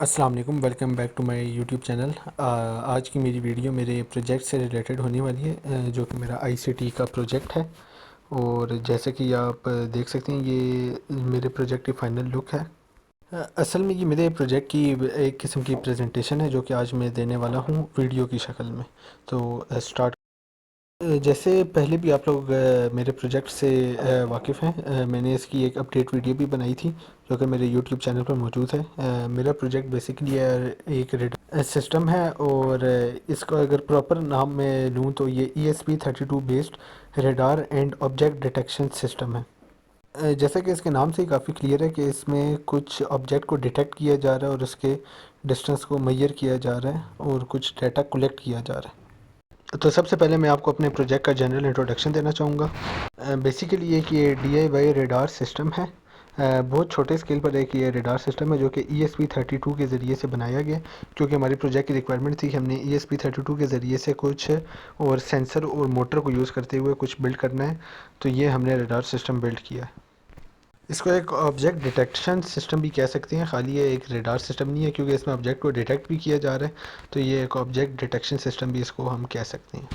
अस्सलाम वालेकुम, welcome back to my YouTube channel. आज की मेरी वीडियो मेरे प्रोजेक्ट से रिलेटेड होने वाली है, जो कि मेरा आईसीटी का प्रोजेक्ट है। और जैसे कि आप देख सकते हैं, ये मेरे प्रोजेक्ट की फ़ाइनल लुक है। असल में ये मेरे प्रोजेक्ट की एक किस्म की प्रेजेंटेशन है, जो कि आज मैं देने वाला हूँ वीडियो की शक्ल में। तो स्टार्ट। जैसे पहले भी आप लोग मेरे प्रोजेक्ट से वाकिफ़ हैं। मैंने इसकी एक अपडेट वीडियो भी बनाई थी, जो कि मेरे यूट्यूब चैनल पर मौजूद है। मेरा प्रोजेक्ट बेसिकली एक रेडार सिस्टम है, और इसका अगर प्रॉपर नाम मैं लूँ तो ये ESP32 based radar and object detection system है। जैसा कि इसके नाम से ही काफ़ी क्लियर है कि इसमें कुछ ऑब्जेक्ट को डिटेक्ट किया जा रहा है और उसके डिस्टेंस को मेजर किया जा रहा है और कुछ डाटा कलेक्ट किया जा रहा है। तो सबसे पहले मैं आपको अपने प्रोजेक्ट का जनरल इंट्रोडक्शन देना चाहूँगा। बेसिकली एक ये DIY रेडार सिस्टम है। बहुत छोटे स्केल पर एक ये रेडार सिस्टम है, जो कि ESP32 के ज़रिए से बनाया गया, क्योंकि हमारी प्रोजेक्ट की रिक्वायरमेंट थी कि हमने ESP32 के ज़रिए से कुछ और सेंसर और मोटर को यूज़ करते हुए कुछ बिल्ड करना है। तो ये हमने रेडार सिस्टम बिल्ड किया है। इसको एक ऑब्जेक्ट डिटेक्शन सिस्टम भी कह सकते हैं, खाली ये एक रेडार सिस्टम नहीं है, क्योंकि इसमें ऑब्जेक्ट को डिटेक्ट भी किया जा रहा है। तो ये एक ऑब्जेक्ट डिटेक्शन सिस्टम भी इसको हम कह सकते हैं।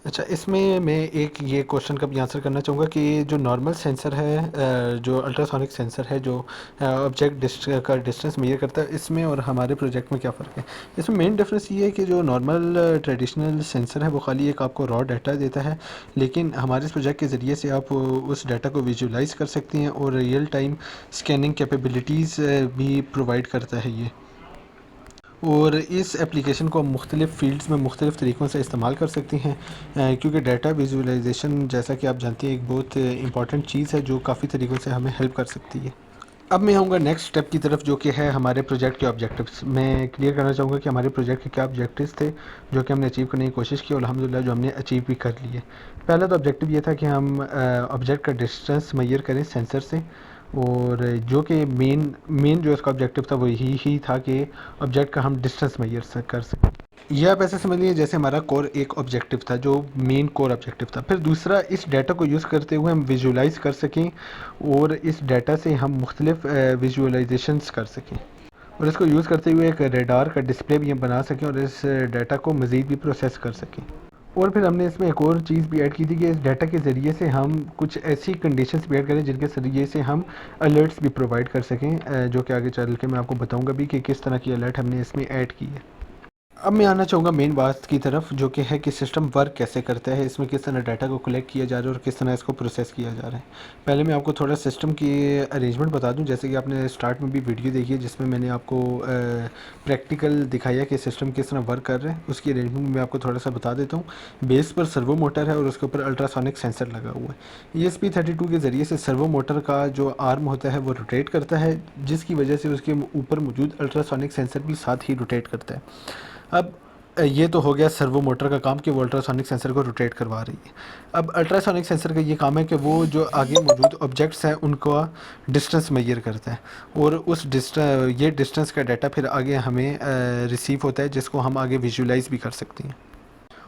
अच्छा, इसमें मैं एक ये क्वेश्चन का भी आंसर करना चाहूँगा कि जो नॉर्मल सेंसर है, जो अल्ट्रासोनिक सेंसर है, जो ऑब्जेक्ट का डिस्टेंस मेजर करता है, इसमें और हमारे प्रोजेक्ट में क्या फ़र्क है। इसमें मेन डिफरेंस ये है कि जो नॉर्मल ट्रेडिशनल सेंसर है वो खाली एक आपको रॉ डाटा देता है, लेकिन हमारे इस प्रोजेक्ट के ज़रिए से आप उस डाटा को विजुलाइज कर सकती हैं, और रियल टाइम स्कैनिंग कैपेबिलिटीज़ भी प्रोवाइड करता है ये। और इस एप्लीकेशन को मुख्तलिफ़ फ़ील्ड्स में मुख्तलिफ़ तरीक़ों से इस्तेमाल कर सकती हैं, क्योंकि डाटा विजुअलाइजेशन, जैसा कि आप जानती हैं, एक बहुत इंपॉर्टेंट चीज़ है जो काफ़ी तरीक़ों से हमें हेल्प कर सकती है। अब मैं आऊँगा नेक्स्ट स्टेप की तरफ, जो कि है हमारे प्रोजेक्ट के ऑब्जेक्टिव्स। मैं क्लियर करना चाहूँगा कि हमारे प्रोजेक्ट के क्या ऑब्जेक्टिव्स थे, जो कि हमने अचीव करने की कोशिश की, और अल्हम्दुलिल्लाह जो हमने अचीव भी कर लिए। पहला तो ऑब्जेक्टिव ये था कि हम ऑब्जेक्ट का डिस्टेंस मेजर करें सेंसर से, और जो कि मेन मेन जो इसका ऑब्जेक्टिव था वो यही ही था कि ऑब्जेक्ट का हम डिस्टेंस मेजर कर सकें। यह आप ऐसे समझ लीजिए जैसे हमारा कोर एक ऑब्जेक्टिव था, जो मेन कोर ऑब्जेक्टिव था। फिर दूसरा, इस डाटा को यूज़ करते हुए हम विजुलाइज कर सकें, और इस डाटा से हम मुख्तलिफ विजुअलाइजेशंस कर सकें, और इसको यूज़ करते हुए एक रेडार का डिस्प्ले भी हम बना सकें, और इस डाटा को मज़ीद भी प्रोसेस कर सकें। और फिर हमने इसमें एक और चीज़ भी ऐड की थी कि इस डाटा के ज़रिए से हम कुछ ऐसी कंडीशंस भी ऐड करें जिनके ज़रिए से हम अलर्ट्स भी प्रोवाइड कर सकें, जो कि आगे चल के मैं आपको बताऊंगा भी कि किस तरह की अलर्ट हमने इसमें ऐड की है। अब मैं आना चाहूँगा मेन बात की तरफ, जो कि है कि सिस्टम वर्क कैसे करता है, इसमें किस तरह डाटा को कलेक्ट किया जा रहा है और किस तरह इसको प्रोसेस किया जा रहा है। पहले मैं आपको थोड़ा सिस्टम की अरेंजमेंट बता दूं। जैसे कि आपने स्टार्ट में भी वीडियो देखी है, जिसमें मैंने आपको प्रैक्टिकल दिखाया कि सिस्टम किस तरह वर्क कर रहा है। उसकी अरेंजमेंट मैं आपको थोड़ा सा बता देता हूँ। बेस पर सर्वो मोटर है और उसके ऊपर अल्ट्रासोनिक सेंसर लगा हुआ है। ESP32 के ज़रिए से सर्वो मोटर का जो आर्म होता है वो रोटेट करता है, जिसकी वजह से उसके ऊपर मौजूद अल्ट्रासोनिक सेंसर भी साथ ही रोटेट करता है। अब ये तो हो गया सर्वो मोटर का काम कि वो अल्ट्रासोनिक सेंसर को रोटेट करवा रही है। अब अल्ट्रासोनिक सेंसर का ये काम है कि वो जो आगे मौजूद ऑब्जेक्ट्स हैं उनका डिस्टेंस मेजर करता है, और उस ये डिस्टेंस का डाटा फिर आगे हमें रिसीव होता है, जिसको हम आगे विजुलाइज भी कर सकते हैं।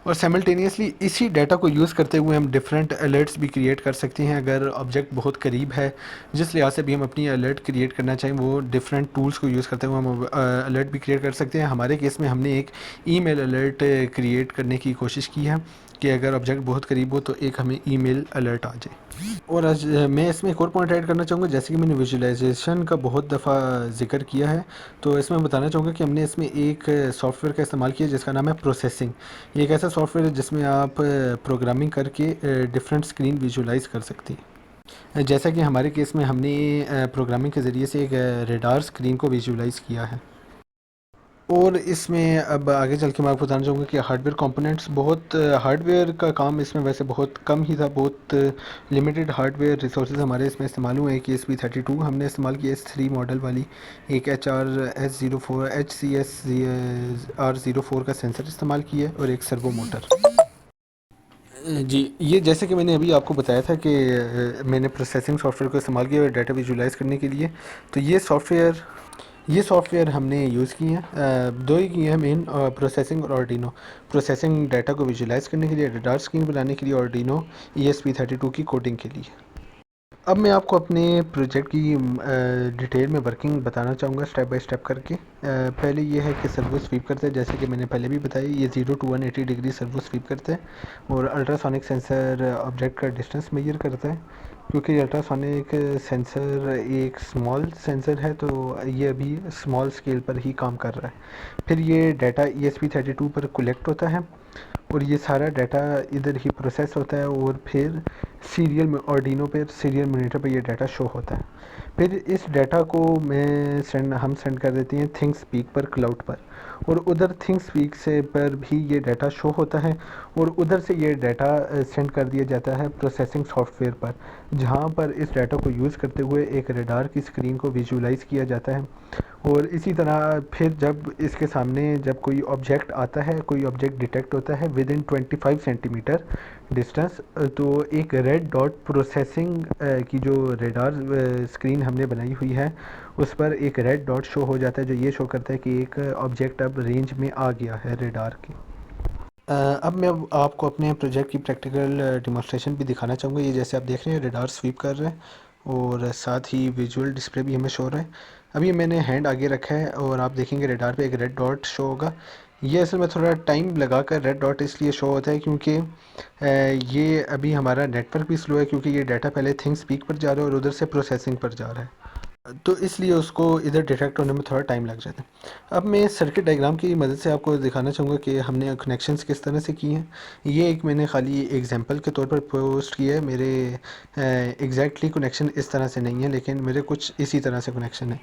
और साइमल्टेनियसली इसी डाटा को यूज़ करते हुए हम डिफरेंट अलर्ट्स भी क्रिएट कर सकते हैं। अगर ऑब्जेक्ट बहुत करीब है, जिस लिहाज से भी हम अपनी अलर्ट क्रिएट करना चाहें, वो डिफरेंट टूल्स को यूज़ करते हुए हम अलर्ट भी क्रिएट कर सकते हैं। हमारे केस में हमने एक ईमेल अलर्ट क्रिएट करने की कोशिश की है कि अगर ऑब्जेक्ट बहुत करीब हो तो एक हमें ईमेल अलर्ट आ जाए। और आज मैं इसमें एक और पॉइंट ऐड करना चाहूँगा। जैसे कि मैंने विजुअलाइजेशन का बहुत दफ़ा ज़िक्र किया है, तो इसमें बताना चाहूँगा कि हमने इसमें एक सॉफ्टवेयर का इस्तेमाल किया जिसका नाम है प्रोसेसिंग। ये एक ऐसा सॉफ्टवेयर है जिसमें आप प्रोग्रामिंग करके डिफरेंट स्क्रीन विजुलाइज कर सकते हैं। जैसा कि हमारे केस में हमने प्रोग्रामिंग के ज़रिए से एक रेडार स्क्रीन को विजुलाइज किया है। और इसमें अब आगे चल के मैं आपको बताना चाहूँगा कि हार्डवेयर कंपोनेंट्स, बहुत हार्डवेयर का काम इसमें वैसे बहुत कम ही था। बहुत लिमिटेड हार्डवेयर रिसोर्सेज हमारे इसमें इस्तेमाल हुए। एक ESP32 हमने इस्तेमाल की S3 मॉडल वाली, एक HRS04 का सेंसर इस्तेमाल किया, और एक सर्वो मोटर। जी, ये जैसे कि मैंने अभी आपको बताया था कि मैंने प्रोसेसिंग सॉफ्टवेयर को इस्तेमाल किया डाटा विजुलाइज करने के लिए। तो ये सॉफ्टवेयर हमने यूज़ किए हैं। दो ही किए हैं मेन, प्रोसेसिंग और आर्डिनो। प्रोसेसिंग डाटा को विजुलाइज करने के लिए, रडार स्क्रीन बनाने के लिए, आर्डिनो ESP32 की कोडिंग के लिए। अब मैं आपको अपने प्रोजेक्ट की डिटेल में वर्किंग बताना चाहूँगा स्टेप बाय स्टेप करके। पहले ये है कि सर्वो स्वीप करते हैं, जैसे कि मैंने पहले भी बताया, ये 0 to 180 डिग्री सर्वो स्वीप करते हैं और अल्ट्रासोनिक सेंसर ऑब्जेक्ट का डिस्टेंस मेजर करता है। क्योंकि अल्ट्रासोनिक सेंसर एक स्मॉल सेंसर है तो ये अभी स्मॉल स्केल पर ही काम कर रहा है। फिर ये डाटा ESP32 पर कलेक्ट होता है और ये सारा डाटा इधर ही प्रोसेस होता है और फिर सीरियल में आर्डिनो पे सीरियल मॉनिटर पे ये डाटा शो होता है। फिर इस डाटा को हम सेंड कर देते हैं थिंग्स स्पीक पर, क्लाउड पर, और उधर थिंग्स स्पीक से पर भी ये डाटा शो होता है और उधर से ये डाटा सेंड कर दिया जाता है प्रोसेसिंग सॉफ्टवेयर पर, जहाँ पर इस डाटा को यूज़ करते हुए एक रडार की स्क्रीन को विजुलाइज किया जाता है। और इसी तरह फिर जब इसके सामने जब कोई ऑब्जेक्ट आता है, कोई ऑब्जेक्ट डिटेक्ट होता है विद इन 25 सेंटीमीटर डिस्टेंस, तो एक रेड डॉट प्रोसेसिंग की जो रेडार स्क्रीन हमने बनाई हुई है उस पर एक रेड डॉट शो हो जाता है, जो ये शो करता है कि एक ऑब्जेक्ट अब रेंज में आ गया है रेडार की। अब मैं आपको अपने प्रोजेक्ट की प्रैक्टिकल डिमॉन्स्ट्रेशन भी दिखाना चाहूँगा। ये जैसे आप देख रहे हैं रेडार स्वीप कर रहे हैं और साथ ही विजुअल डिस्प्ले भी हमें शो हो रहा है। अभी मैंने हैंड आगे रखा है और आप देखेंगे रेडार पे एक रेड डॉट शो होगा। ये असल में थोड़ा टाइम लगाकर रेड डॉट इसलिए शो होता है क्योंकि ये अभी हमारा नेटवर्क भी स्लो है, क्योंकि ये डाटा पहले थिंग स्पीक पर जा रहा है और उधर से प्रोसेसिंग पर जा रहा है, तो इसलिए उसको इधर डिटेक्ट होने में थोड़ा टाइम लग जाता है। अब मैं सर्किट डायग्राम की मदद से आपको दिखाना चाहूँगा कि हमने कनेक्शंस किस तरह से किए हैं। ये एक मैंने खाली एग्जांपल के तौर पर पोस्ट किया है। मेरे एग्जैक्टली कनेक्शन इस तरह से नहीं है, लेकिन मेरे कुछ इसी तरह से कनेक्शन है।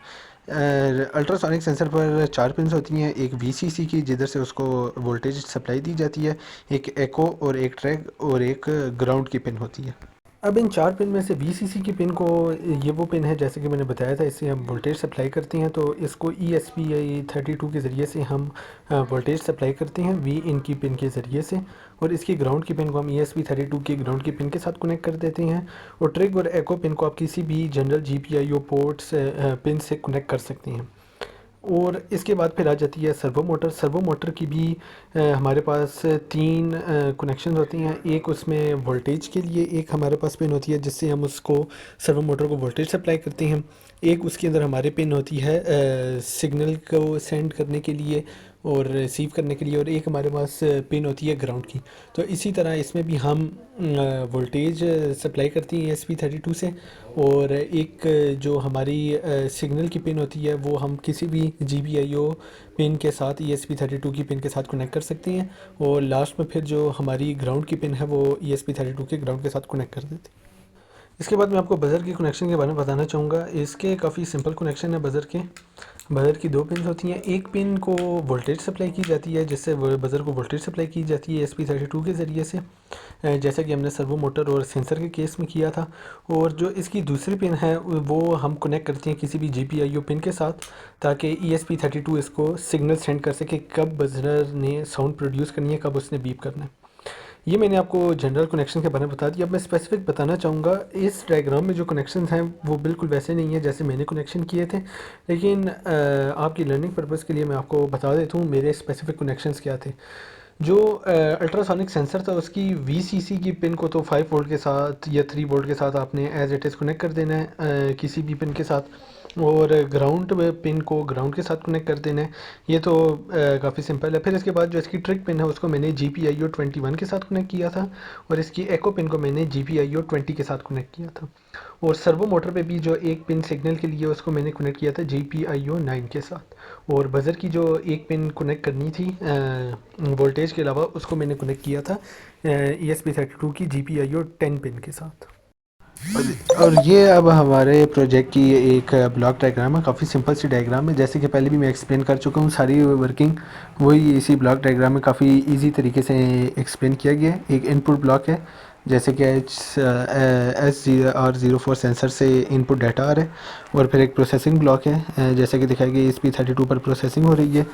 अल्ट्रासोनिक सेंसर पर 4 पिन्स होती हैं, एक VCC की जिधर से उसको वोल्टेज सप्लाई दी जाती है, एक एको और एक ट्रैक और एक ग्राउंड की पिन होती है। अब इन 4 पिन में से VCC की पिन को, ये वो पिन है जैसे कि मैंने बताया था, इससे हम वोल्टेज सप्लाई करते हैं, तो इसको ESP32 के ज़रिए से हम वोल्टेज सप्लाई करते हैं V इन की पिन के ज़रिए से, और इसकी ग्राउंड की पिन को हम ESP32 की ग्राउंड की पिन के साथ कनेक्ट कर देते हैं। और ट्रिग और एको पिन को आप किसी भी जनरल GPIO पोर्ट्स पिन से कनेक्ट कर सकते हैं। और इसके बाद फिर आ जाती है सर्वो मोटर। सर्वो मोटर की भी हमारे पास 3 कनेक्शन होती हैं। एक उसमें वोल्टेज के लिए एक हमारे पास पिन होती है जिससे हम उसको सर्वो मोटर को वोल्टेज सप्लाई करते हैं। एक उसके अंदर हमारे पिन होती है सिग्नल को सेंड करने के लिए और रिसीव करने के लिए, और एक हमारे पास पिन होती है ग्राउंड की। तो इसी तरह इसमें भी हम वोल्टेज सप्लाई करती हैं ESP32 से, और एक जो हमारी सिग्नल की पिन होती है वो हम किसी भी GPIO पिन के साथ ESP32 की पिन के साथ कनेक्ट कर सकती हैं, और लास्ट में फिर जो हमारी ग्राउंड की पिन है वो ESP32 के ग्राउंड के साथ कनेक्ट कर देती है। इसके बाद मैं आपको बज़र के कनेक्शन के बारे में बताना चाहूँगा। इसके काफ़ी सिंपल कनेक्शन है बज़र के। बज़र की 2 पिन होती हैं। एक पिन को वोल्टेज सप्लाई की जाती है, जिससे बज़र को वोल्टेज सप्लाई की जाती है ESP32 के ज़रिए से, जैसा कि हमने सर्वो मोटर और सेंसर के केस में किया था। और जो इसकी दूसरी पिन है वो हम कनेक्ट करते हैं किसी भी GPIO पिन के साथ, ताकि ESP32 इसको सिग्नल सेंड कर सके कब बज़र ने साउंड प्रोड्यूस करनी है, कब उसने बीप करना है। ये मैंने आपको जनरल कनेक्शन के बारे में बता दिया। अब मैं स्पेसिफिक बताना चाहूँगा, इस डायग्राम में जो कनेक्शंस हैं वो बिल्कुल वैसे नहीं है जैसे मैंने कनेक्शन किए थे, लेकिन आपकी लर्निंग पर्पज़ के लिए मैं आपको बता देता हूँ मेरे स्पेसिफिक कनेक्शंस क्या थे। जो अल्ट्रासोनिक सेंसर था उसकी VCC की पिन को तो 5 वोल्ट के साथ या 3 वोल्ट के साथ आपने एज इट इज़ कनेक्ट कर देना है किसी भी पिन के साथ, और ग्राउंड पिन को ग्राउंड के साथ कनेक्ट कर देना है। ये तो काफ़ी सिंपल है। फिर इसके बाद जो इसकी ट्रिक पिन है उसको मैंने GPIO 21 के साथ कनेक्ट किया था, और इसकी एको पिन को मैंने GPIO 20 के साथ कनेक्ट किया था। और सर्वो मोटर पे भी जो एक पिन सिग्नल के लिए उसको मैंने कनेक्ट किया था GPIO 9 के साथ। और बज़र की जो एक पिन कनेक्ट करनी थी वोल्टेज के अलावा, उसको मैंने कनेक्ट किया था ESP32 की GPIO 10 पिन के साथ। और ये अब हमारे प्रोजेक्ट की एक ब्लॉक डायग्राम है, काफ़ी सिंपल सी डायग्राम है। जैसे कि पहले भी मैं एक्सप्लेन कर चुका हूँ, सारी वर्किंग वही इसी ब्लॉक डायग्राम में काफ़ी इजी तरीके से एक्सप्लेन किया गया है। एक इनपुट ब्लॉक है, जैसे कि SR04 सेंसर से इनपुट डाटा आ रहा है, और फिर एक प्रोसेसिंग ब्लॉक है, जैसे कि दिखाया गया ESP32 पर प्रोसेसिंग हो रही है,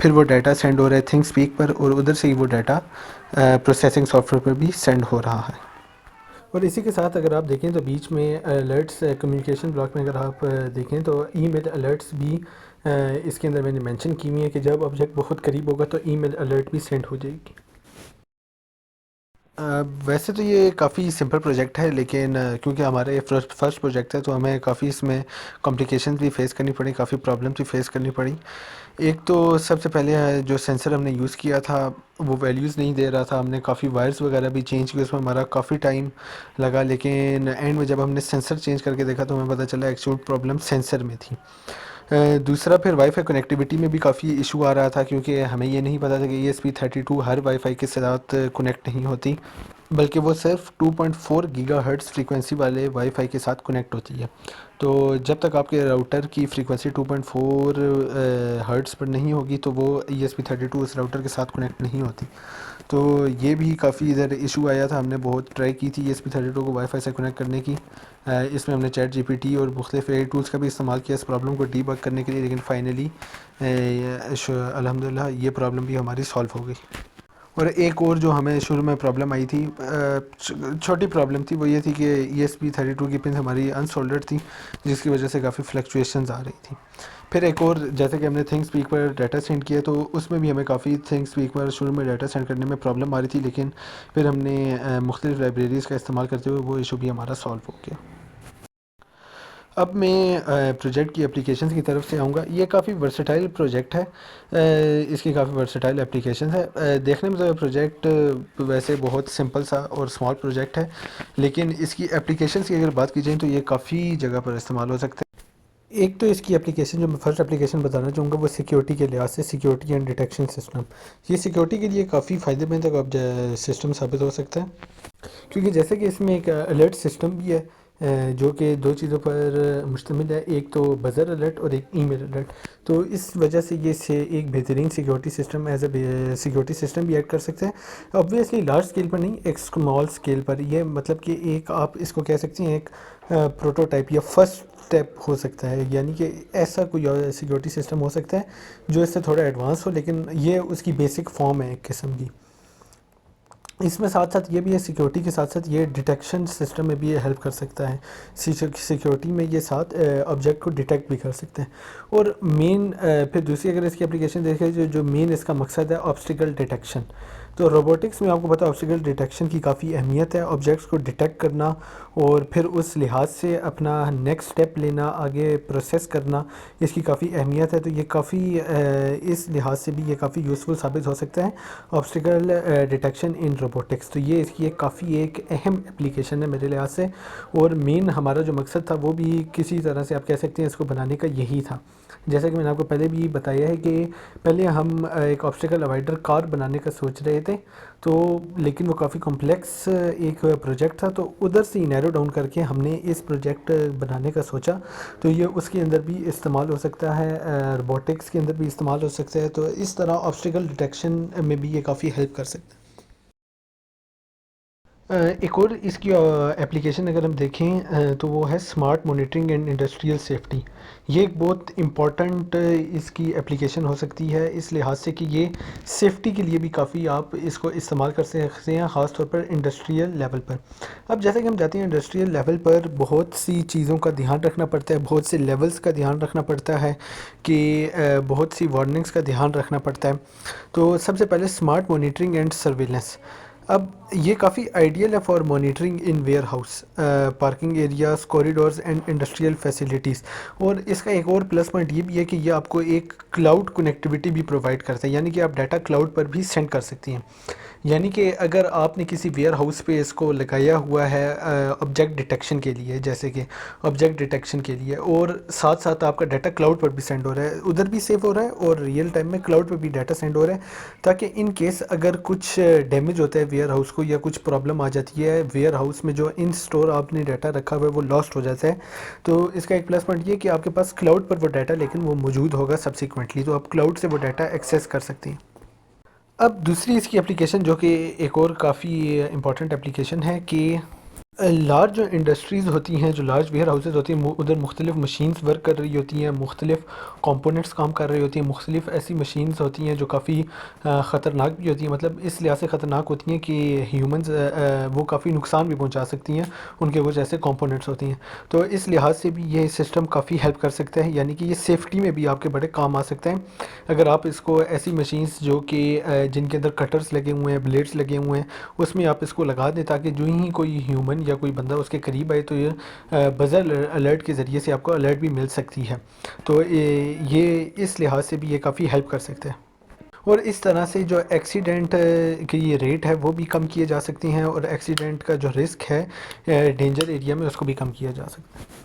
फिर वो डाटा सेंड हो रहा है थिंग स्पीक पर, और उधर से ही वो डाटा प्रोसेसिंग सॉफ्टवेयर पर भी सेंड हो रहा है। और इसी के साथ अगर आप देखें तो बीच में अलर्ट्स कम्युनिकेशन ब्लॉक में अगर आप देखें तो ईमेल अलर्ट्स भी इसके अंदर मैंने मेंशन की हुई है कि जब ऑब्जेक्ट बहुत करीब होगा तो ईमेल अलर्ट भी सेंड हो जाएगी। वैसे तो ये काफ़ी सिंपल प्रोजेक्ट है, लेकिन क्योंकि हमारे फर्स्ट प्रोजेक्ट है तो हमें काफ़ी इसमें कॉम्प्लिकेशंस भी फेस करनी पड़ी, काफ़ी प्रॉब्लम्स भी फेस करनी पड़ी। एक तो सबसे पहले जो सेंसर हमने यूज़ किया था वो वैल्यूज़ नहीं दे रहा था। हमने काफ़ी वायर्स वगैरह भी चेंज किए, उसमें हमारा काफ़ी टाइम लगा, लेकिन एंड में जब हमने सेंसर चेंज करके देखा तो हमें पता चला एक्चुअल प्रॉब्लम सेंसर में थी। दूसरा फिर वाईफाई कनेक्टिविटी में भी काफ़ी इशू आ रहा था, क्योंकि हमें ये नहीं पता था कि ESP32 हर वाईफाई के साथ कनेक्ट नहीं होती, बल्कि वो सिर्फ 2.4 गीगाहर्ट्ज़ फ्रीक्वेंसी वाले वाईफाई के साथ कनेक्ट होती है। तो जब तक आपके राउटर की फ्रीक्वेंसी 2.4 हर्ट्ज़ पर नहीं होगी तो वो ESP32 उस राउटर के साथ कनेक्ट नहीं होती। तो ये भी काफ़ी इधर इशू आया था। हमने बहुत ट्राई की थी ESP32 को वाईफाई से कनेक्ट करने की। इसमें हमने चैट GPT और मुख्तलिफ AI टूल्स का भी इस्तेमाल किया इस प्रॉब्लम को डीबग करने के लिए, लेकिन फाइनली अल्हम्दुलिल्लाह ये प्रॉब्लम भी हमारी सॉल्व हो गई। और एक और जो हमें शुरू में प्रॉब्लम आई थी, छोटी प्रॉब्लम थी, वो ये थी कि ESP32 की पिन हमारी अनसोल्डर्ड थी, जिसकी वजह से काफ़ी फ्लक्चुएशंस आ रही थी। फिर एक और, जैसे कि हमने थिंग स्पीक पर डाटा सेंड किया तो उसमें भी हमें काफ़ी थिंग स्पीक पर शुरू में डाटा सेंड करने में प्रॉब्लम आ रही थी, लेकिन फिर हमने मुख्तलिफ लाइब्रेरीज़ का इस्तेमाल करते हुए वो इशू भी हमारा सॉल्व हो गया। अब मैं प्रोजेक्ट की एप्लीकेशंस की तरफ से आऊँगा। ये काफ़ी वर्सेटाइल प्रोजेक्ट है। इसकी काफ़ी वर्सेटाइल एप्लीकेशंस है। देखने में तो प्रोजेक्ट वैसे बहुत सिंपल सा और स्मॉल प्रोजेक्ट है, लेकिन इसकी एप्लीकेशंस की अगर बात की जाए तो ये काफ़ी जगह पर इस्तेमाल हो सकते हैं। एक तो इसकी एप्लीकेशन, जो मैं फर्स्ट एप्लीकेशन बताना चाहूँगा, वो सिक्योरिटी के लिहाज से सिक्योरिटी एंड डिटेक्शन सिस्टम। ये सिक्योरिटी के लिए काफ़ी फ़ायदेमंद सिस्टम साबित हो सकता है, क्योंकि जैसे कि इसमें एक अलर्ट सिस्टम भी है, जो कि दो चीज़ों पर मुश्तमिल है। एक तो बज़र अलर्ट और एक ईमेल अलर्ट। तो इस वजह से ये से एक बेहतरीन security system as a security system भी ऐड कर सकते हैं। ऑब्वियसली लार्ज स्केल पर नहीं, एक स्मॉल स्केल पर। ये मतलब कि एक, आप इसको कह सकते हैं एक प्रोटोटाइप या फर्स्ट स्टेप हो सकता है, यानी कि ऐसा कोई सिक्योरिटी सिस्टम हो सकता है जो इससे थोड़ा एडवांस हो, लेकिन ये उसकी बेसिक फॉर्म है एक किस्म की। इसमें साथ साथ ये भी है, सिक्योरिटी के साथ साथ ये डिटेक्शन सिस्टम में भी ये हेल्प कर सकता है। सिक्योरिटी में ये साथ ऑब्जेक्ट को डिटेक्ट भी कर सकते हैं। और मेन फिर दूसरी अगर इसकी एप्लीकेशन देखें, जो मेन इसका मकसद है ऑब्स्टिकल डिटेक्शन। तो रोबोटिक्स में आपको पता है ऑब्स्टिकल डिटेक्शन की काफ़ी अहमियत है। ऑब्जेक्ट्स को डिटेक्ट करना और फिर उस लिहाज से अपना नेक्स्ट स्टेप लेना, आगे प्रोसेस करना, इसकी काफ़ी अहमियत है। तो ये काफ़ी इस लिहाज से भी ये काफ़ी यूज़फुल साबित हो सकता है, ऑब्स्टिकल डिटेक्शन इन रोबोटिक्स। तो ये इसकी एक अहम एप्लीकेशन है मेरे लिहाज से। और मेन हमारा जो मकसद था वो भी किसी तरह से आप कह सकते हैं इसको बनाने का यही था। जैसा कि मैंने आपको पहले भी बताया है कि पहले हम एक ऑब्स्टिकल अवॉइडर कार बनाने का सोच रहे थे, तो लेकिन वो काफ़ी कॉम्प्लेक्स एक प्रोजेक्ट था, तो उधर से ही नैरो डाउन करके हमने इस प्रोजेक्ट बनाने का सोचा। तो ये उसके अंदर भी इस्तेमाल हो सकता है, रोबोटिक्स के अंदर भी इस्तेमाल हो सकता है। तो इस तरह ऑब्स्टिकल डिटेक्शन में भी ये काफ़ी हेल्प कर सकता है। एक और इसकी एप्लीकेशन अगर हम देखें, तो वो है smart monitoring and industrial safety. ये एक बहुत इम्पॉर्टेंट इसकी एप्लीकेशन हो सकती है, इस लिहाज से कि ये सेफ्टी के लिए भी काफ़ी आप इसको इस्तेमाल कर सकते हैं, ख़ास तौर पर इंडस्ट्रियल लेवल पर। अब जैसे कि हम जाते हैं इंडस्ट्रियल लेवल पर, बहुत सी चीज़ों का ध्यान रखना पड़ता है, बहुत से लेवल्स का ध्यान रखना पड़ता है, कि बहुत सी वार्निंग्स का ध्यान रखना पड़ता है। तो सबसे पहले स्मार्ट मॉनिटरिंग एंड सर्विलेंस। अब ये काफ़ी आइडियल है for monitoring in warehouse, parking areas, corridors and industrial facilities. और इसका एक और प्लस पॉइंट ये भी है कि ये आपको एक क्लाउड कनेक्टिविटी भी प्रोवाइड करता है, यानी कि आप डाटा क्लाउड पर भी सेंड कर सकती हैं। यानी कि अगर आपने किसी वेयर हाउस पे इसको लगाया हुआ है ऑब्जेक्ट डिटेक्शन के लिए, जैसे कि ऑब्जेक्ट डिटेक्शन के लिए, और साथ साथ आपका डाटा क्लाउड पर भी सेंड हो रहा है, उधर भी सेव हो रहा है और रियल टाइम में क्लाउड पर भी डाटा सेंड हो रहा है, ताकि इन केस अगर कुछ डैमेज होता है वेयर हाउस को, या कुछ प्रॉब्लम आ जाती है वेयर हाउस में, जो इन स्टोर आपने डाटा रखा हुआ है वो लॉस्ट हो जाता है, तो इसका एक प्लस पॉइंट ये कि आपके पास क्लाउड पर वो डाटा लेकिन वो मौजूद होगा सब्सिक्वेंटली, तो आप क्लाउड से वो डाटा एक्सेस कर सकती हैं। अब दूसरी इसकी एप्लीकेशन, जो कि एक और काफ़ी इम्पॉर्टेंट एप्लीकेशन है, कि लार्ज जो इंडस्ट्रीज़ होती हैं, जो लार्ज वेयर हाउसेज़ होती हैं, उधर मुख्तलिफ मशीन्स वर्क कर रही होती हैं, मुख्तलिफ कंपोनेंट्स काम कर रही होती हैं, मुख्तलिफ ऐसी मशीन्स होती हैं जो काफ़ी ख़तरनाक भी होती हैं। मतलब इस लिहाज से ख़तरनाक होती हैं कि ह्यूमंस वो काफ़ी नुकसान भी पहुंचा सकती हैं, उनके कुछ ऐसे कंपोनेंट्स होती हैं। तो इस लिहाज से भी ये सिस्टम काफ़ी हेल्प कर सकता है, यानी कि ये सेफ्टी में भी आपके बड़े काम आ सकते हैं अगर आप इसको ऐसी मशीन्स जो कि जिनके अंदर कटर्स लगे हुए हैं, ब्लेड्स लगे हुए हैं, उसमें आप इसको लगा दें, ताकि जो ही कोई ह्यूमन या कोई बंदा उसके करीब आए तो ये बज़र अलर्ट के ज़रिए से आपको अलर्ट भी मिल सकती है। तो ये इस लिहाज से भी ये काफ़ी हेल्प कर सकते हैं। और इस तरह से जो एक्सीडेंट की ये रेट है वो भी कम किए जा सकती हैं, और एक्सीडेंट का जो रिस्क है डेंजर एरिया में, उसको भी कम किया जा सकता है।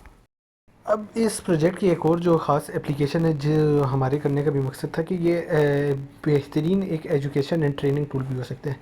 अब इस प्रोजेक्ट की एक और जो ख़ास एप्लीकेशन है, जो हमारे करने का भी मकसद था कि ये बेहतरीन एक एजुकेशन एंड ट्रेनिंग टूल भी हो सकते हैं।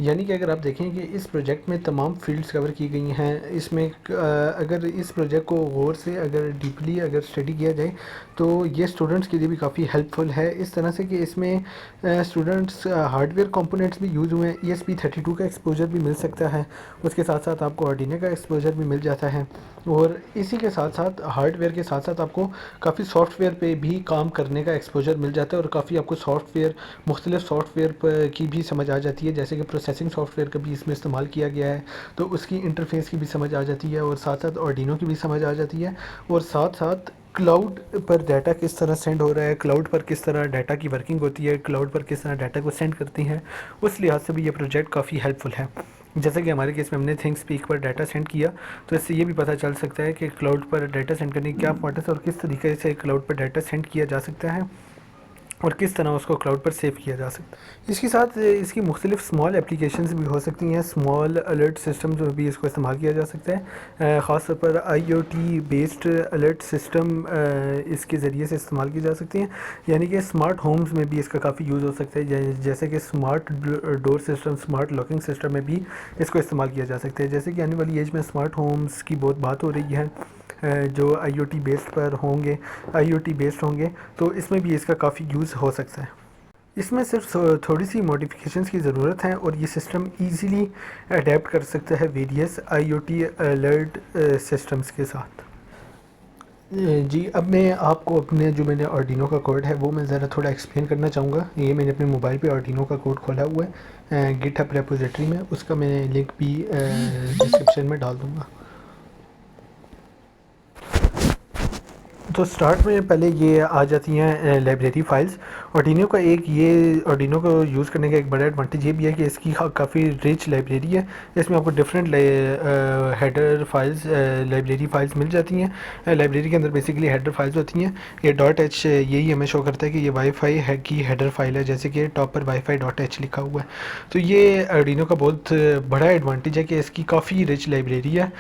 यानी कि अगर आप देखें कि इस प्रोजेक्ट में तमाम फील्ड्स कवर की गई हैं, इसमें अगर इस प्रोजेक्ट को गौर से अगर डीपली अगर स्टडी किया जाए तो ये स्टूडेंट्स के लिए भी काफ़ी हेल्पफुल है, इस तरह से कि इसमें स्टूडेंट्स हार्डवेयर कंपोनेंट्स भी यूज़ हुए हैं, ESP32 का एक्सपोजर भी मिल सकता है, उसके साथ साथ आपको आर्डिनो का एक्सपोजर भी मिल जाता है, और इसी के साथ साथ हार्डवेयर के साथ साथ आपको काफ़ी सॉफ्टवेयर पे भी काम करने का एक्सपोजर मिल जाता है, और काफ़ी आपको सॉफ्टवेयर मुख्तलिफ सॉफ्टवेयर की भी समझ आ जाती है, जैसे कि प्रोसेसिंग सॉफ्टवेयर का भी इसमें इस्तेमाल किया गया है, तो उसकी इंटरफेस की भी समझ आ जाती है, और साथ साथ आर्डिनो की भी समझ आ जाती है, और साथ साथ क्लाउड पर डाटा किस तरह सेंड हो रहा है, क्लाउड पर किस तरह डाटा की वर्किंग होती है, क्लाउड पर किस तरह डाटा को सेंड करती हैं, उस लिहाज से भी ये प्रोजेक्ट काफ़ी हेल्पफुल है। जैसे कि हमारे केस में हमने थिंक स्पीक पर डाटा सेंड किया, तो इससे ये भी पता चल सकता है कि क्लाउड पर डाटा सेंड करने की क्या प्रोसेस और किस तरीके से क्लाउड पर डाटा सेंड किया जा सकता है, और किस तरह उसको क्लाउड पर सेव किया जा सकता है। इसके साथ इसकी मुख्तलिफ स्मॉल एप्लीकेशंस भी हो सकती हैं, स्मॉल अलर्ट सिस्टम जो भी इसको इस्तेमाल किया जा सकता है, ख़ास तौर पर IoT बेस्ड अलर्ट सिस्टम इसके ज़रिए से इस्तेमाल की जा सकती हैं, यानी कि स्मार्ट होम्स में भी इसका काफ़ी यूज़ हो सकता है, जैसे कि smart door system, smart locking system में भी इसको इस्तेमाल किया जा सकता है। जैसे कि आने वाली एज में स्मार्ट होम्स की बहुत बात हो रही है, जो IoT बेस्ड पर होंगे, IoT बेस्ड होंगे, तो इसमें भी इसका काफ़ी यूज़ हो सकता है। इसमें सिर्फ थोड़ी सी मॉडिफिकेशंस की ज़रूरत है, और ये सिस्टम इजीली अडेप्ट कर सकता है वेरियस IoT अलर्ट सिस्टम्स के साथ। जी, अब मैं आपको अपने जो मैंने आर्डिनो का कोड है वो मैं ज़रा थोड़ा एक्सप्लेन करना चाहूँगा। ये मैंने अपने मोबाइल पे आर्डिनो का कोड खोला हुआ है गिटहब रेपोजिटरी में, उसका मैं लिंक भी डिस्क्रिप्शन में डाल दूँगा। तो स्टार्ट में पहले ये आ जाती हैं लाइब्रेरी फ़ाइल्स। आर्डिनो को यूज़ करने का एक बड़ा एडवांटेज ये भी है कि इसकी काफ़ी रिच लाइब्रेरी है। इसमें आपको different header files, library files मिल जाती हैं। लाइब्रेरी के अंदर बेसिकली हेडर फाइल्स होती हैं। ये .h यही हमें शो करता है कि ये वाईफाई है की हेडर फाइल है, जैसे कि टॉप पर wifi.h लिखा हुआ है। तो ये आर्डिनो का बहुत बड़ा एडवांटेज है कि इसकी काफ़ी रिच लाइब्रेरी है।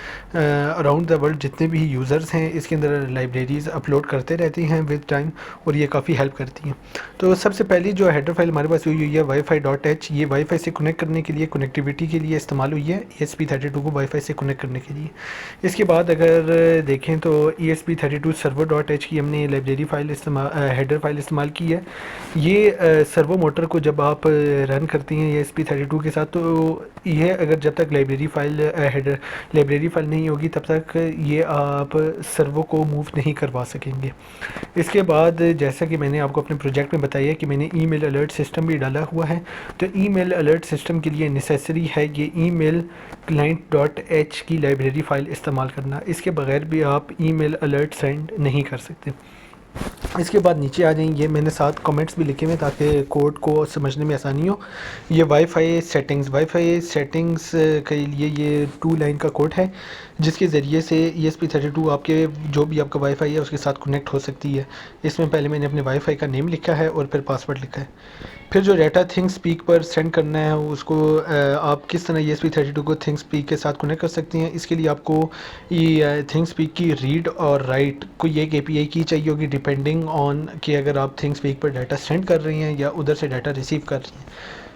अराउंड द वर्ल्ड जितने भी यूज़र्स हैं इसके अंदर लाइब्रेरीज़ अपलोड करते रहती हैं विद टाइम, और ये काफ़ी हेल्प करती हैं। तो सबसे पहली जो हेडर फाइल हमारे पास हुई है wifi.h, ये वाईफाई से कनेक्ट करने के लिए, कनेक्टिविटी के लिए इस्तेमाल हुई है, ESP32 को वाईफाई से कनेक्ट करने के लिए। इसके बाद अगर देखें तो ESP32 server.h की हमने लाइब्रेरी फाइल इस्तेमाल, हेडर फाइल इस्तेमाल की है। ये सर्वो मोटर को जब आप रन करती हैं ESP32 के साथ, तो यह अगर जब तक library file header library file नहीं होगी तब तक ये आप सर्वो को मूव नहीं करवा सकेंगे। इसके बाद जैसा कि मैंने आपको अपने प्रोजेक्ट में बताया कि मैंने ईमेल अलर्ट सिस्टम भी डाला हुआ है, तो ईमेल अलर्ट सिस्टम के लिए नेसेसरी है ये ईमेल client.h की लाइब्रेरी फ़ाइल इस्तेमाल करना। इसके बगैर भी आप ईमेल अलर्ट सेंड नहीं कर सकते। इसके बाद नीचे आ जाएंगे, मैंने साथ कमेंट्स भी लिखे हुए ताकि कोड को समझने में आसानी हो। ये वाईफाई सेटिंग्स के लिए ये 2 लाइन का कोड है, जिसके ज़रिए से ESP32 आपके जो भी आपका वाईफाई है उसके साथ कनेक्ट हो सकती है। इसमें पहले मैंने अपने वाईफाई का नेम लिखा है और फिर पासवर्ड लिखा है। फिर जो डाटा थिंक स्पीक पर सेंड करना है उसको आप किस तरह ESP32 को थिंक स्पीक के साथ कनेक्ट कर सकते हैं। इसके लिए आपको ये थिंक स्पीक की रीड और राइट कोई एक API की चाहिए होगी, डिपेंडिंग ऑन कि अगर आप थिंक स्पीक पर डाटा सेंड कर रही हैं या उधर से डाटा रिसीव कर रही हैं।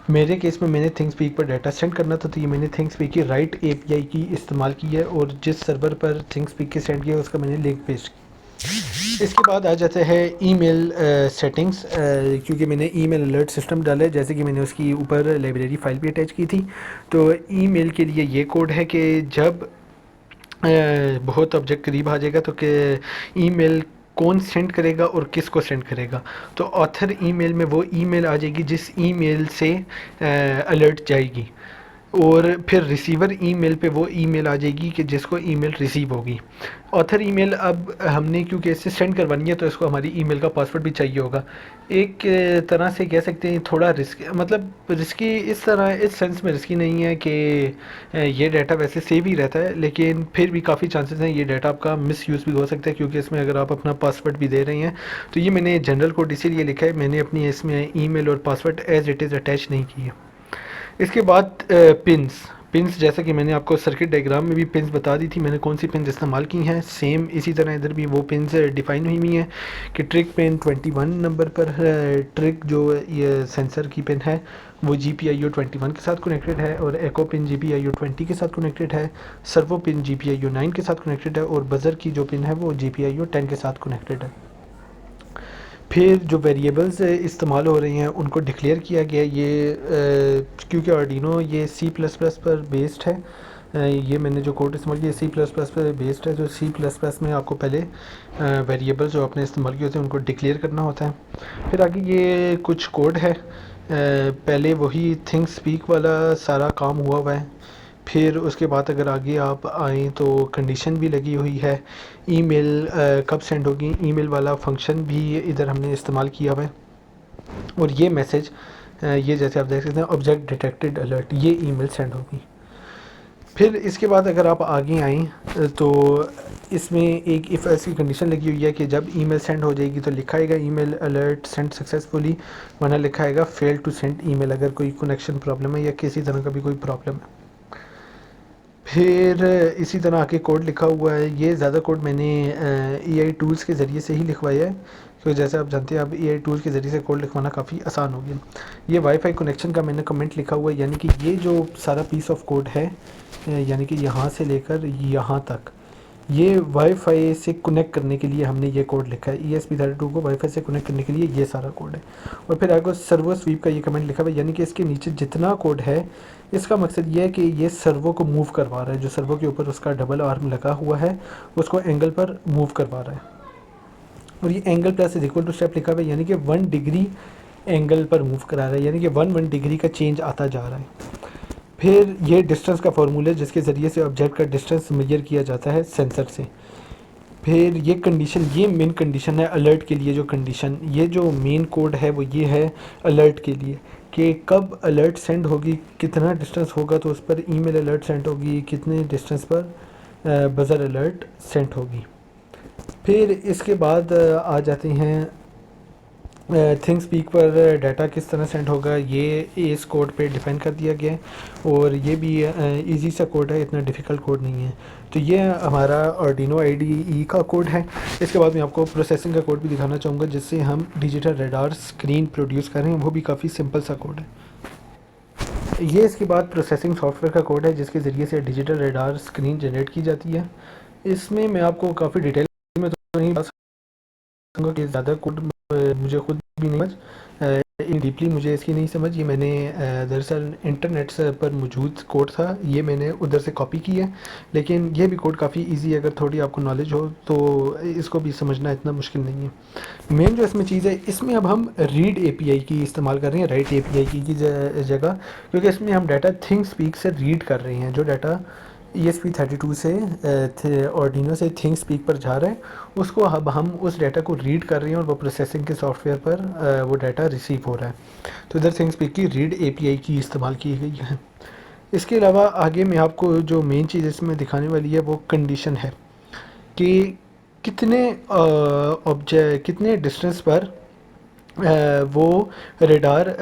मेरे केस में मैंने थिंक स्पीक पर डाटा सेंड करना था, तो ये मैंने थिंक स्पीक की राइट API की इस्तेमाल की है, और जिस सर्वर पर थिंक स्पीक की सेंड किया उसका मैंने लिंक पेस्ट किया। इसके बाद आ जाता है ईमेल सेटिंग्स, क्योंकि मैंने ईमेल अलर्ट सिस्टम डाला है, जैसे कि मैंने उसकी ऊपर लाइब्रेरी फ़ाइल भी अटैच की थी। तो ईमेल के लिए ये कोड है कि जब बहुत ऑब्जेक्ट करीब आ जाएगा तो कि ईमेल कौन सेंड करेगा और किसको सेंड करेगा। तो ऑथर ईमेल में वो ईमेल आ जाएगी जिस ईमेल से अलर्ट जाएगी, और फिर रिसीवर ईमेल पे वो ईमेल आ जाएगी कि जिसको ईमेल रिसीव होगी। ऑथर ईमेल अब हमने क्योंकि इससे सेंड करवानी है तो इसको हमारी ईमेल का पासवर्ड भी चाहिए होगा। एक तरह से कह सकते हैं थोड़ा रिस्क, मतलब रिस्की इस तरह, इस सेंस में रिस्की नहीं है कि ये डाटा वैसे सेव ही रहता है, लेकिन फिर भी काफ़ी चांसेस हैं ये डाटा आपका मिस यूज़ भी हो सकता है, क्योंकि इसमें अगर आप अपना पासवर्ड भी दे रहे हैं। तो ये मैंने जनरल कोड इसीलिए लिखा है, मैंने अपनी इसमें ईमेल और password as it is attach नहीं किए। इसके बाद पिन्स। पिन्स जैसा कि मैंने आपको सर्किट डायग्राम में भी पिन्स बता दी थी मैंने कौन सी पिन्स इस्तेमाल की हैं, सेम इसी तरह इधर भी वो पिन्स डिफ़ाइन हुई हुई हैं कि ट्रिक पिन 21 नंबर पर है। ट्रिक जो ये सेंसर की पिन है वो GPIO 21 के साथ कनेक्टेड है, और एको पिन GPIO 20 के साथ कनेक्टेड है। सर्वो पिन GPIO 9 के साथ कनेक्टेड है, और बज़र की जो पिन है वो GPIO 10 के साथ कनेक्टेड है। फिर जो वेरिएबल्स इस्तेमाल हो रही हैं उनको डिक्लेयर किया गया। ये क्योंकि आर्डिनो ये C++ पर बेस्ड है, ये मैंने जो कोड इस्तेमाल किया C++ पर बेस्ड है। जो C++ में आपको पहले वेरिएबल्स जो आपने इस्तेमाल किए होते हैं उनको डिक्लेयर करना होता है। फिर आगे ये कुछ कोड है, पहले वही थिंक स्पीक वाला सारा काम हुआ है। फिर उसके बाद अगर आगे आप आएँ तो कंडीशन भी लगी हुई है, ईमेल कब सेंड होगी, ईमेल वाला फंक्शन भी इधर हमने इस्तेमाल किया हुआ है। और ये मैसेज ये जैसे आप देख सकते हैं ऑब्जेक्ट डिटेक्टेड अलर्ट, ये ईमेल सेंड होगी। फिर इसके बाद अगर आप आगे आएँ तो इसमें एक इफ़ ऐसी कंडीशन लगी हुई है कि जब ईमेल सेंड हो जाएगी तो लिखा आएगा ईमेल अलर्ट सेंड सक्सेसफुली, वरना लिखा आएगा फेल टू सेंड ईमेल, अगर कोई कनेक्शन प्रॉब्लम है या किसी तरह का भी कोई प्रॉब्लम है। फिर इसी तरह आके कोड लिखा हुआ है, ये ज़्यादा कोड मैंने AI टूल्स के ज़रिए से ही लिखवाया है, क्योंकि जैसे आप जानते हैं अब AI टूल्स के ज़रिए से कोड लिखवाना काफ़ी आसान हो गया। ये वाईफाई कनेक्शन का मैंने कमेंट लिखा हुआ है, यानी कि ये जो सारा पीस ऑफ कोड है, यानी कि यहाँ से लेकर यहाँ तक, ये वाईफाई से कनेक्ट करने के लिए हमने ये कोड लिखा है। ESP32 को वाईफाई से कनेक्ट करने के लिए ये सारा कोड है। और फिर आगे सर्वो स्वीप का ये कमेंट लिखा हुआ है, यानी कि इसके नीचे जितना कोड है इसका मकसद ये है कि ये सर्वो को मूव करवा रहा है, जो सर्वो के ऊपर उसका डबल आर्म लगा हुआ है उसको एंगल पर मूव करवा रहा है। और ये angle plus is equal to step लिखा हुआ है, यानी कि 1 डिग्री एंगल पर मूव करा रहा है, यानी कि 1 डिग्री का चेंज आता जा रहा है। फिर ये डिस्टेंस का फार्मूला है जिसके ज़रिए से ऑब्जेक्ट का डिस्टेंस मेजर किया जाता है सेंसर से। फिर ये कंडीशन, ये मेन कंडीशन है अलर्ट के लिए। जो कंडीशन, ये जो मेन कोड है वो ये है अलर्ट के लिए कि कब अलर्ट सेंड होगी, कितना डिस्टेंस होगा तो उस पर ईमेल अलर्ट सेंड होगी, कितने डिस्टेंस पर बज़र अलर्ट सेंड होगी। फिर इसके बाद आ जाते हैं थिंग स्पीक पर डाटा किस तरह सेंड होगा, ये इस कोड पे डिफाइन कर दिया गया है, और ये भी इजी सा कोड है, इतना डिफ़िकल्ट कोड नहीं है। तो ये हमारा आर्डिनो IDE का कोड है। इसके बाद मैं आपको प्रोसेसिंग का कोड भी दिखाना चाहूँगा जिससे हम डिजिटल रेडार स्क्रीन प्रोड्यूस कर रहे हैं, वो भी काफ़ी सिंपल सा कोड है। ये इसके बाद प्रोसेसिंग सॉफ्टवेयर का कोड है जिसके ज़रिए से डिजिटल रेडार स्क्रीन जनरेट की जाती है। इसमें मैं आपको काफ़ी डिटेल में तो नहीं बता सकूँगा कि ज़्यादा कोड मुझे खुद भी नहीं समझ, डीपली मुझे इसकी नहीं समझ। ये मैंने दरअसल इंटरनेट से पर मौजूद कोड था, ये मैंने उधर से कॉपी की है, लेकिन ये भी कोड काफ़ी इजी है, अगर थोड़ी आपको नॉलेज हो तो इसको भी समझना इतना मुश्किल नहीं है। मेन जो इसमें चीज़ है, इसमें अब हम रीड API की इस्तेमाल कर रहे हैं राइट API की जगह, क्योंकि इसमें हम डाटा थिंक स्पीक से रीड कर रहे हैं। जो डाटा ESP32 से आर्डिनो से थिंक स्पीक पर जा रहा है उसको अब हम उस डाटा को रीड कर रहे हैं और वो प्रोसेसिंग के सॉफ्टवेयर पर वो डाटा रिसीव हो रहा है। तो इधर थिंक स्पीक की रीड API की इस्तेमाल की गई है। इसके अलावा आगे मैं आपको जो मेन चीज़ इसमें दिखाने वाली है वो कंडीशन है कि कितने डिस्टेंस पर वो रेडार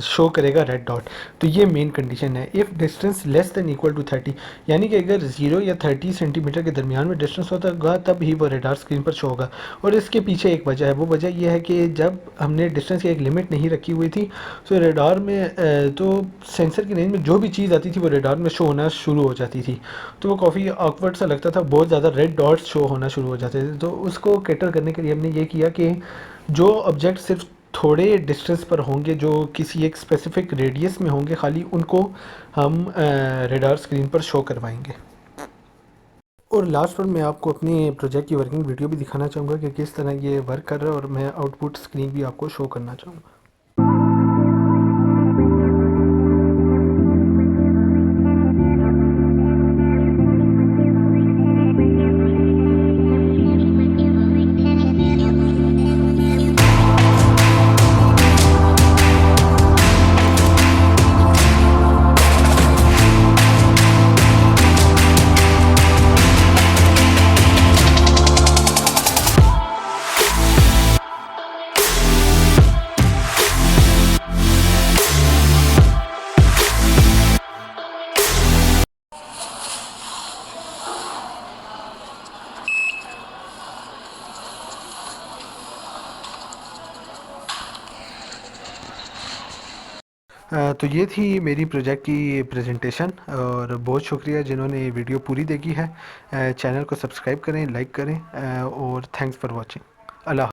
शो करेगा रेड डॉट। तो ये मेन कंडीशन है, if distance less than equal to 30, यानी कि अगर 0 या 30 सेंटीमीटर के दरमियान में डिस्टेंस होगा तब ही वो रेडार स्क्रीन पर शो होगा। और इसके पीछे एक वजह है, वो वजह यह है कि जब हमने डिस्टेंस की एक लिमिट नहीं रखी हुई थी तो रेडार में तो सेंसर की रेंज में जो भी चीज़ आती थी वो रेडार में शो होना शुरू हो जाती थी, तो वो काफ़ी ऑकवर्ड सा लगता था, बहुत ज़्यादा रेड डॉट्स शो होना शुरू हो जाते थे। तो उसको कैटर करने के लिए हमने ये किया कि जो ऑब्जेक्ट सिर्फ थोड़े डिस्टेंस पर होंगे, जो किसी एक स्पेसिफिक रेडियस में होंगे खाली, उनको हम रेडार स्क्रीन पर शो करवाएंगे। और लास्ट पर मैं आपको अपने प्रोजेक्ट की वर्किंग वीडियो भी दिखाना चाहूँगा कि किस तरह ये वर्क कर रहा है, और मैं आउटपुट स्क्रीन भी आपको शो करना चाहूँगा। तो ये थी मेरी प्रोजेक्ट की प्रेजेंटेशन, और बहुत शुक्रिया जिन्होंने वीडियो पूरी देखी है। चैनल को सब्सक्राइब करें, लाइक करें, और थैंक्स फॉर वाचिंग। अल्लाह।